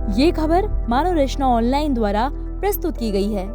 ये खबर मानव रचना ऑनलाइन द्वारा प्रस्तुत की गई है।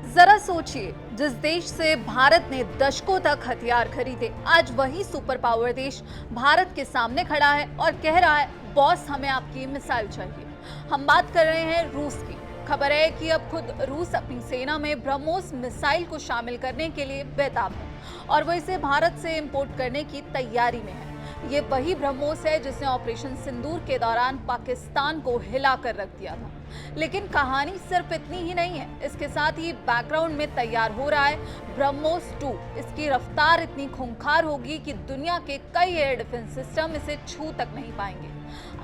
जरा सोचिए, जिस देश से भारत ने दशकों तक हथियार खरीदे, आज वही सुपर पावर देश भारत के सामने खड़ा है और कह रहा है, बॉस हमें आपकी मिसाइल चाहिए। हम बात कर रहे हैं रूस की। खबर है कि अब खुद रूस अपनी सेना में ब्रह्मोस मिसाइल को शामिल करने के लिए बेताब है और वो इसे भारत से इंपोर्ट करने की तैयारी में है। ये वही ब्रह्मोस है जिसने ऑपरेशन सिंदूर के दौरान पाकिस्तान को हिला कर रख दिया था। लेकिन कहानी सिर्फ इतनी ही नहीं है, इसके साथ ही बैकग्राउंड में तैयार हो रहा है ब्रह्मोस 2। इसकी रफ्तार इतनी खूंखार होगी कि दुनिया के कई एयर डिफेंस सिस्टम इसे छू तक नहीं पाएंगे।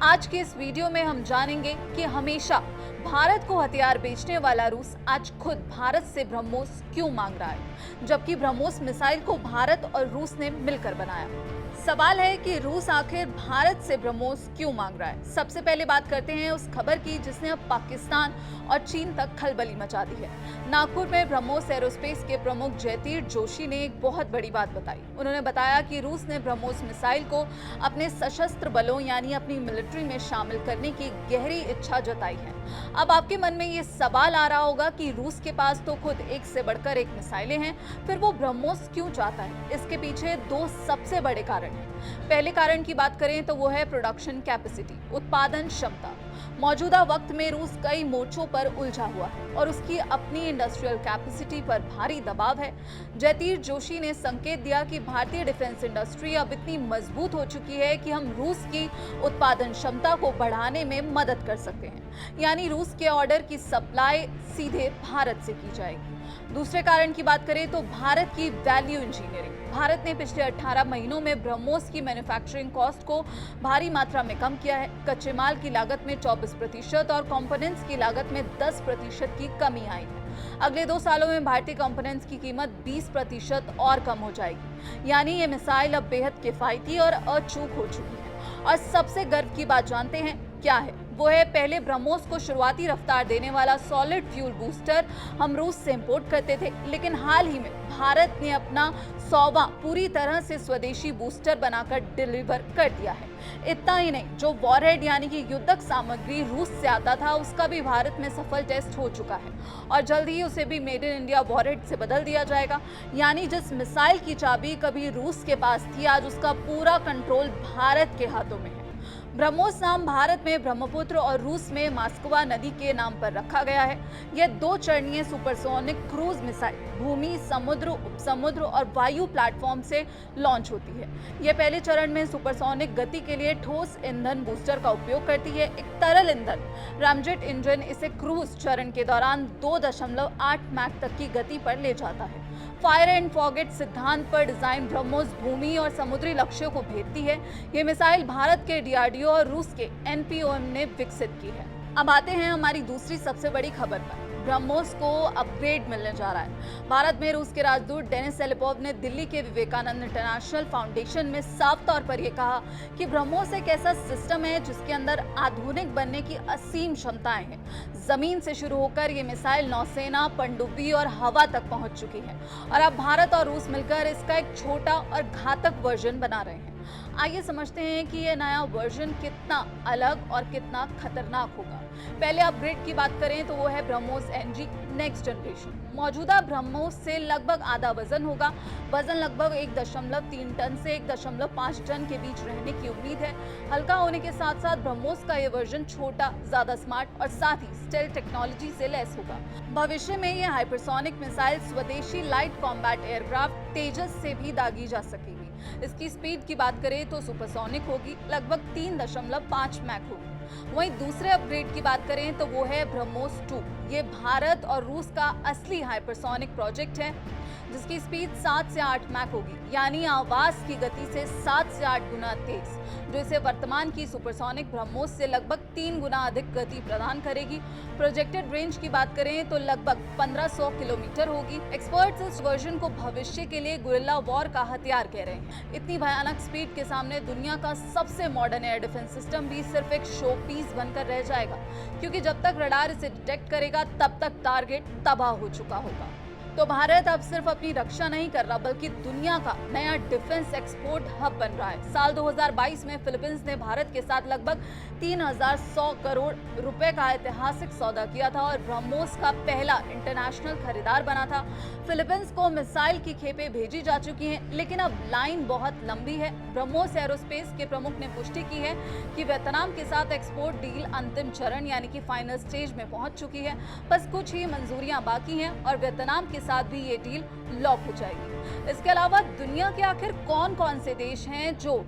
आज के इस वीडियो में हम जानेंगे कि हमेशा भारत को हथियार बेचने वाला रूस आज खुद भारत से ब्रह्मोस क्यों मांग रहा है, जबकि ब्रह्मोस मिसाइल को भारत और रूस ने मिलकर बनाया। सवाल है कि रूस आखिर भारत से ब्रह्मोस क्यों मांग रहा है। सबसे पहले बात करते हैं उस खबर की जिसने अब पाकिस्तान और चीन तक खलबली मचा दी है। नागपुर में ब्रह्मोस एरोस्पेस के प्रमुख जयतीर जोशी ने एक बहुत बड़ी बात बताई। उन्होंने बताया कि रूस ने ब्रह्मोस मिसाइल को अपने सशस्त्र बलों यानी अपनी मिलिट्री में शामिल करने की गहरी इच्छा जताई है। अब आपके मन में ये सवाल आ रहा होगा कि रूस के पास तो खुद एक से बढ़कर एक मिसाइलें हैं, फिर वो ब्रह्मोस क्यों चाहता है? इसके पीछे दो सबसे बड़े कारण हैं। पहले कारण की बात करें तो वो है प्रोडक्शन कैपेसिटी, उत्पादन क्षमता। मौजूदा वक्त में रूस कई मोर्चों पर उलझा हुआ है और उसकी अपनी इंडस्ट्रियल कैपेसिटी पर भारी दबाव है। जयतीर जोशी ने संकेत दिया कि भारतीय डिफेंस इंडस्ट्री अब इतनी मजबूत हो चुकी है कि हम रूस की उत्पादन क्षमता को बढ़ाने में मदद कर सकते हैं, यानी रूस के ऑर्डर की सप्लाई सीधे भारत से की जाएगी। दूसरे कारण की बात करें तो भारत की वैल्यू इंजीनियरिंग। भारत ने पिछले 18 महीनों में ब्रह्मोस की मैन्युफैक्चरिंग कॉस्ट को भारी मात्रा में कम किया है। कच्चे माल की लागत में 24% और कंपोनेंट्स की लागत में 10% की कमी आई है। अगले 2 सालों में भारतीय कंपोनेंट्स की कीमत 20% और कम हो जाएगी, यानी ये मिसाइल अब बेहद किफायती और अचूक हो चुकी है। और सबसे गर्व की बात जानते हैं क्या है? वो है पहले ब्रह्मोस को शुरुआती रफ्तार देने वाला सॉलिड फ्यूल बूस्टर हम रूस से इंपोर्ट करते थे, लेकिन हाल ही में भारत ने अपना 100वां पूरी तरह से स्वदेशी बूस्टर बनाकर डिलीवर कर दिया है। इतना ही नहीं, जो वॉरहेड यानी कि युद्धक सामग्री रूस से आता था उसका भी भारत में सफल टेस्ट हो चुका है और जल्द ही उसे भी मेड इन इंडिया वॉरहेड से बदल दिया जाएगा। यानी जिस मिसाइल की चाबी कभी रूस के पास थी, आज उसका पूरा कंट्रोल भारत के हाथों में है। ब्रह्मोस नाम भारत में ब्रह्मपुत्र और रूस में मास्कवा नदी के नाम पर रखा गया है। यह 2 चरणीय सुपरसोनिक क्रूज मिसाइल भूमि, समुद्र, उपसमुद्र और वायु प्लेटफॉर्म से लॉन्च होती है। यह पहले चरण में सुपरसोनिक गति के लिए ठोस ईंधन बूस्टर का उपयोग करती है। एक तरल ईंधन रामजेट इंजन इसे क्रूज चरण के दौरान 2.8 मैक तक की गति पर ले जाता है। फायर एंड फॉरगेट सिद्धांत पर डिजाइन ब्रह्मोस भूमि और समुद्री लक्ष्यों को भेदती है। ये मिसाइल भारत के डीआरडीओ और रूस के एनपीओएम ने विकसित की है। अब आते हैं हमारी दूसरी सबसे बड़ी खबर पर। ब्रह्मोस को अपग्रेड मिलने जा रहा है। भारत में रूस के राजदूत डेनिस सेलेपोव ने दिल्ली के विवेकानंद इंटरनेशनल फाउंडेशन में साफ तौर पर यह कहा कि ब्रह्मोस एक ऐसा सिस्टम है जिसके अंदर आधुनिक बनने की असीम क्षमताएं हैं। जमीन से शुरू होकर ये मिसाइल नौसेना, पनडुब्बी और हवा तक पहुंच चुकी है और अब भारत और रूस मिलकर इसका एक छोटा और घातक वर्जन बना रहे हैं। आइए समझते हैं कि यह नया वर्जन कितना अलग और कितना खतरनाक होगा। पहले अपग्रेड की बात करें तो वो है ब्रह्मोस एनजी नेक्स्ट जनरेशन। मौजूदा ब्रह्मोस से लगभग आधा वजन होगा। वजन लगभग 1.3 टन से 1.5 टन के बीच रहने की उम्मीद है। हल्का होने के साथ साथ ब्रह्मोस का यह वर्जन छोटा, ज्यादा स्मार्ट और साथ ही स्टेल्थ टेक्नोलॉजी से लैस होगा। भविष्य में यह हाइपरसोनिक मिसाइल स्वदेशी लाइट कॉम्बैट एयरक्राफ्ट तेजस से भी दागी जा सकेगी। इसकी स्पीड की बात करें तो सुपरसोनिक होगी, लगभग 3.5 मैक होगी। वहीं दूसरे अपग्रेड की बात करें तो वो है ब्रह्मोस 2। ये भारत और रूस का असली हाइपरसोनिक प्रोजेक्ट है। जिसकी स्पीड 7 से 8 मैक होगी, यानी आवाज की गति से 7 से 8 गुना तेज, जो इसे वर्तमान की सुपरसोनिक ब्रह्मोस से लगभग 3 गुना अधिक गति प्रदान करेगी। प्रोजेक्टेड रेंज की बात करें तो लगभग 1500 किलोमीटर होगी। एक्सपर्ट्स इस वर्जन को भविष्य के लिए गुरिल्ला वॉर का हथियार कह रहे हैं। इतनी भयानक स्पीड के सामने दुनिया का सबसे मॉडर्न एयर डिफेंस सिस्टम भी सिर्फ एक शो पीस बनकर रह जाएगा, क्योंकि जब तक रडार इसे डिटेक्ट करेगा तब तक टारगेट तबाह हो चुका होगा। तो भारत अब सिर्फ अपनी रक्षा नहीं कर रहा, बल्कि दुनिया का नया डिफेंस एक्सपोर्ट हब बन रहा है। साल 2022 में फिलीपींस ने भारत के साथ लगभग 3100 करोड़ रुपए का ऐतिहासिक सौदा किया था और ब्रह्मोस का पहला इंटरनेशनल खरीदार बना था। फिलीपींस को मिसाइल की खेपें भेजी जा चुकी हैं, लेकिन अब लाइन बहुत लंबी है। ब्रह्मोस एरोस्पेस के प्रमुख ने पुष्टि की है कि वियतनाम के साथ एक्सपोर्ट डील अंतिम चरण यानी कि फाइनल स्टेज में पहुंच चुकी है। बस कुछ ही मंजूरियां बाकी हैं और वियतनाम के साथ भी ये डील लॉक हो जाएगी। इसके अलावा दुनिया के आखिर कौन कौन से देश हैं जो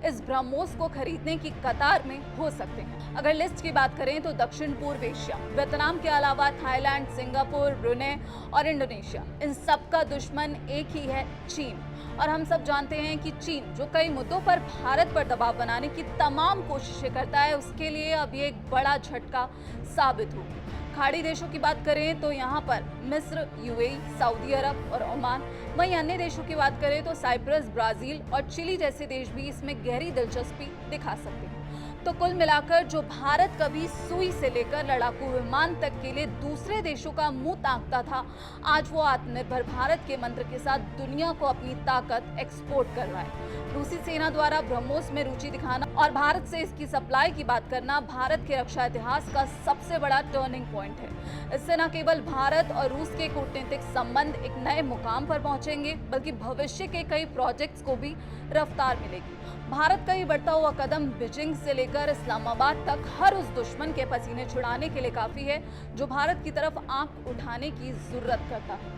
इस ब्रह्मोस को खरीदने की कतार में हो सकते हैं? अगर लिस्ट की बात करें तो दक्षिण पूर्व एशिया, वियतनाम के अलावा थाईलैंड, सिंगापुर, ब्रुनेई और इंडोनेशिया, इन सब का दुश्मन एक ही है, चीन। और हम सब जानते हैं कि चीन जो कई मुद्दों पर भारत पर दबाव बनाने की तमाम कोशिशें करता है, उसके लिए अब ये एक बड़ा झटका साबित होगी। खाड़ी देशों की बात करें तो यहाँ पर मिस्र, यूएई, सऊदी अरब और ओमान। वहीं अन्य देशों की बात करें तो साइप्रस, ब्राजील और चिली जैसे देश भी इसमें गहरी दिलचस्पी दिखा सकते हैं। तो कुल मिलाकर जो भारत कभी सुई से लेकर लड़ाकू विमान तक के लिए दूसरे देशों का मुंह ताकता था, आज वो आत्मनिर्भर भारत के मंत्र के साथ दुनिया को अपनी ताकत एक्सपोर्ट कर रहा है। रूसी सेना द्वारा ब्रह्मोस में रुचि दिखाना और भारत से इसकी सप्लाई की बात करना भारत के रक्षा इतिहास का सबसे बड़ा टर्निंग पॉइंट है। इससे न केवल भारत और रूस के कूटनीतिक संबंध एक नए मुकाम पर पहुंचेंगे, बल्कि भविष्य के कई प्रोजेक्ट्स को भी रफ्तार मिलेगी। भारत का ये बढ़ता हुआ कदम बीजिंग से लेकर इस्लामाबाद तक हर उस दुश्मन के पसीने छुड़ाने के लिए काफी है जो भारत की तरफ आंख उठाने की जरूरत करता है।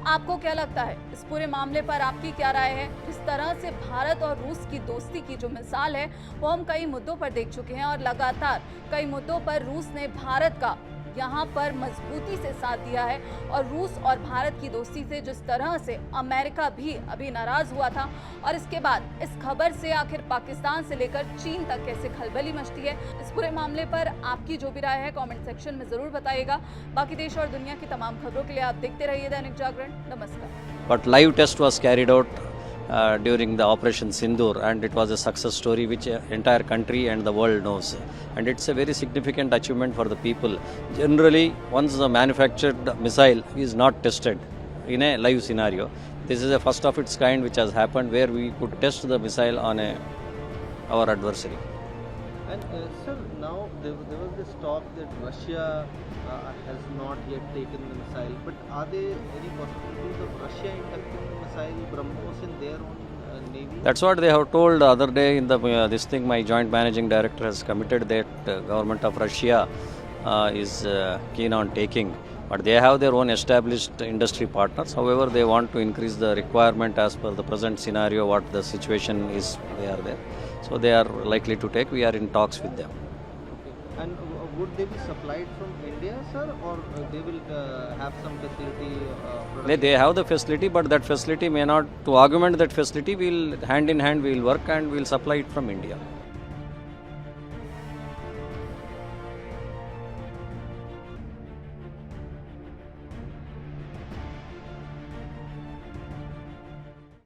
आपको क्या लगता है? इस पूरे मामले पर आपकी क्या राय है? इस तरह से भारत और रूस की दोस्ती की जो मिसाल है वो हम कई मुद्दों पर देख चुके हैं और लगातार कई मुद्दों पर रूस ने भारत का यहाँ पर मजबूती से साथ दिया है। और रूस और भारत की दोस्ती से जिस तरह से अमेरिका भी अभी नाराज हुआ था, और इसके बाद इस खबर से आखिर पाकिस्तान से लेकर चीन तक कैसे खलबली मचती है, इस पूरे मामले पर आपकी जो भी राय है कमेंट सेक्शन में जरूर बताइएगा। बाकी देश और दुनिया की तमाम खबरों के लिए आप देखते रहिए दैनिक जागरण। नमस्कार। But live test was carried out during the Operation Sindoor, and it was a success story which entire country and the world knows, and it's a very significant achievement for the people. Generally, once the manufactured missile is not tested in a live scenario, this is a first of its kind which has happened, where we could test the missile on our adversary. And sir, now there was this talk that Russia has not yet taken the missile, but are there any possibilities of Russia inducting the missile BrahMos in their own navy? That's what they have told the other day in the this thing. My joint managing director has committed that government of Russia is keen on taking, but they have their own established industry partners. However, they want to increase the requirement as per the present scenario, what the situation is. They are there, so they are likely to take. We are in talks with them. Okay. And would they be supplied from India, sir, or they will have some facility? They have the facility, but that facility may not. To augment that facility, we'll hand in hand we'll work and we'll supply it from India.